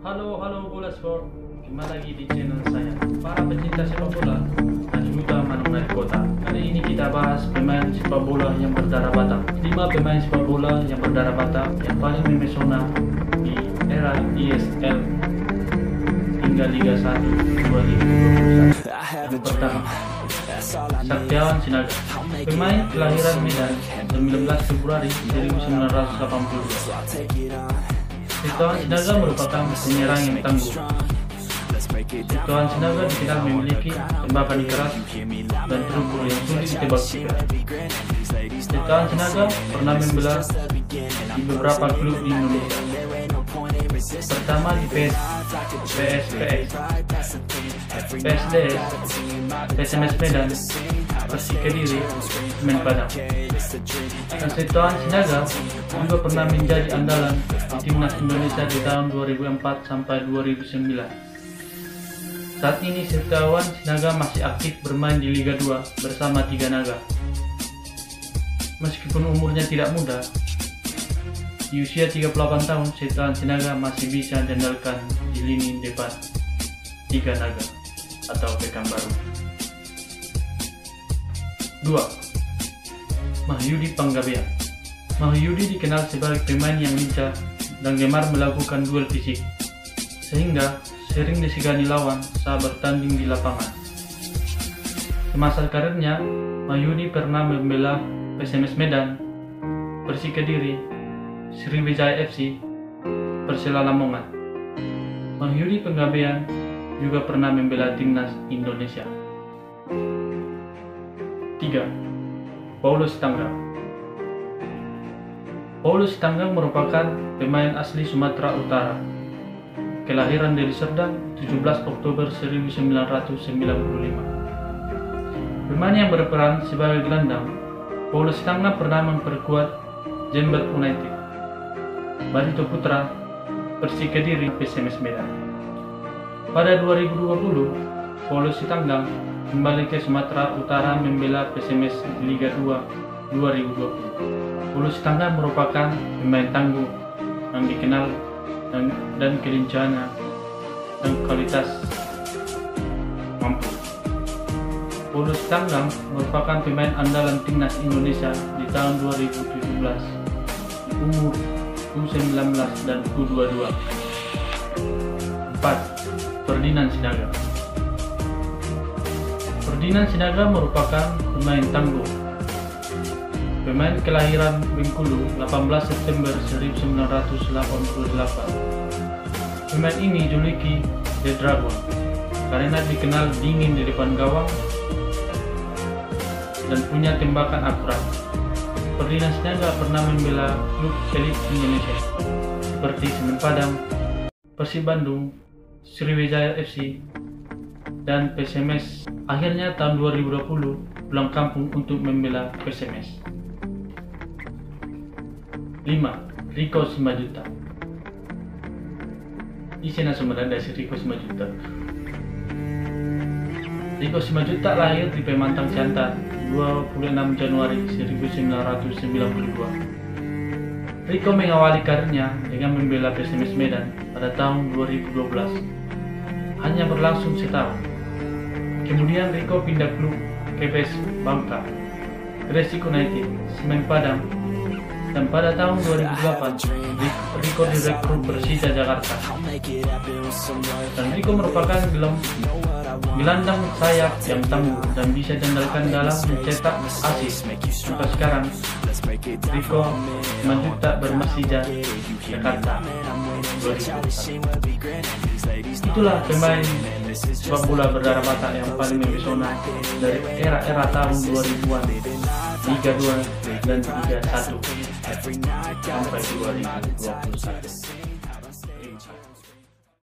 Halo Bola Sport, kembali lagi di channel saya. Para pecinta sepak bola dan juga Manunggal Kota. Kali ini kita bahas pemain sepak bola yang berdarah Batak. 5 pemain sepak bola yang berdarah Batak yang paling memesona di era ESL hingga Liga 1 2021. Yang pertama, Saktiawan Sinaga, pemain kelahiran Medan 19 Februari 1982. Saktiawan Sinaga merupakan penyerang yang tangguh. Saktiawan Sinaga dikenal memiliki tembakan keras dan terukur yang sulit ditebak. Saktiawan Sinaga pernah membela di beberapa klub di Indonesia. Pertama di PSPS, PSDS, PSMS Medan, Persik Kediri, Semen Padang. Saktiawan Sinaga juga pernah menjadi andalan di timnas Indonesia di tahun 2004 sampai 2009. Saat ini Saktiawan Sinaga masih aktif bermain di Liga 2 bersama Tiga Naga. Meskipun umurnya tidak muda, di usia 38 tahun Saktiawan Sinaga masih bisa diandalkan di lini depan Tiga Naga atau Pekanbaru. 2. Mahyudi Panggabean. Mahyudi dikenal sebagai pemain yang lincah dan gemar melakukan duel fisik, sehingga sering disegani lawan saat bertanding di lapangan. Semasa karirnya, Mahyudi pernah membela PSMS Medan, Persik Kediri, Sriwijaya FC, Persela Lamongan. Mahyudi Panggabean juga pernah membela timnas Indonesia. 3. Paulus Tanggang. Paulus Tanggang merupakan pemain asli Sumatera Utara. Kelahiran Deli Serdang 17 Oktober 1995. Pemain yang berperan sebagai gelandang, Paulus Tanggang pernah memperkuat Jember United, Barito Putra, Persik Kediri, PSMS Medan. Pada 2020, Paulus Tanggang kembali ke Sumatera Utara membela PSMS Liga 2 2020. Paulus Tanggang merupakan pemain tangguh yang dikenal dan kelincahannya dan kualitas mampu. Paulus Tanggang merupakan pemain andalan timnas Indonesia di tahun 2017 di umur U19 dan U22. 4. Ferdinand Sinaga. Ferdinand Sinaga merupakan pemain tangguh. Pemain kelahiran Bengkulu 18 September 1988. Pemain ini dijuluki The Dragon karena dikenal dingin di depan gawang dan punya tembakan akurat. Ferdinand Sinaga pernah membela klub elit Indonesia seperti Semen Padang, Persib Bandung, Sriwijaya FC, dan PSMS. Akhirnya tahun 2020 pulang kampung untuk membela PSMS. 5. Riko Simajuta. Isena Sumedang dari Riko Simajuta. Riko Simajuta lahir di Pemantang Siantar 26 Januari 1992. Riko mengawali karirnya dengan membela PSMS Medan pada tahun 2012. Hanya berlangsung setahun. Kemudian Riko pindah klub ke PS Bangka, Gresik United, Semen Padang, dan pada tahun 2008 Riko direkrut Persija Jakarta. Dan Riko merupakan gelandang sayap yang tangguh dan bisa diandalkan dalam mencetak asis. Sampai sekarang Riko Simajuta Persija Jakarta. Itulah pemain sepak bola berdarah Batak yang paling memesona dari era-era tahun 2000-an, Liga 2 dan Liga 1 sampai 2021.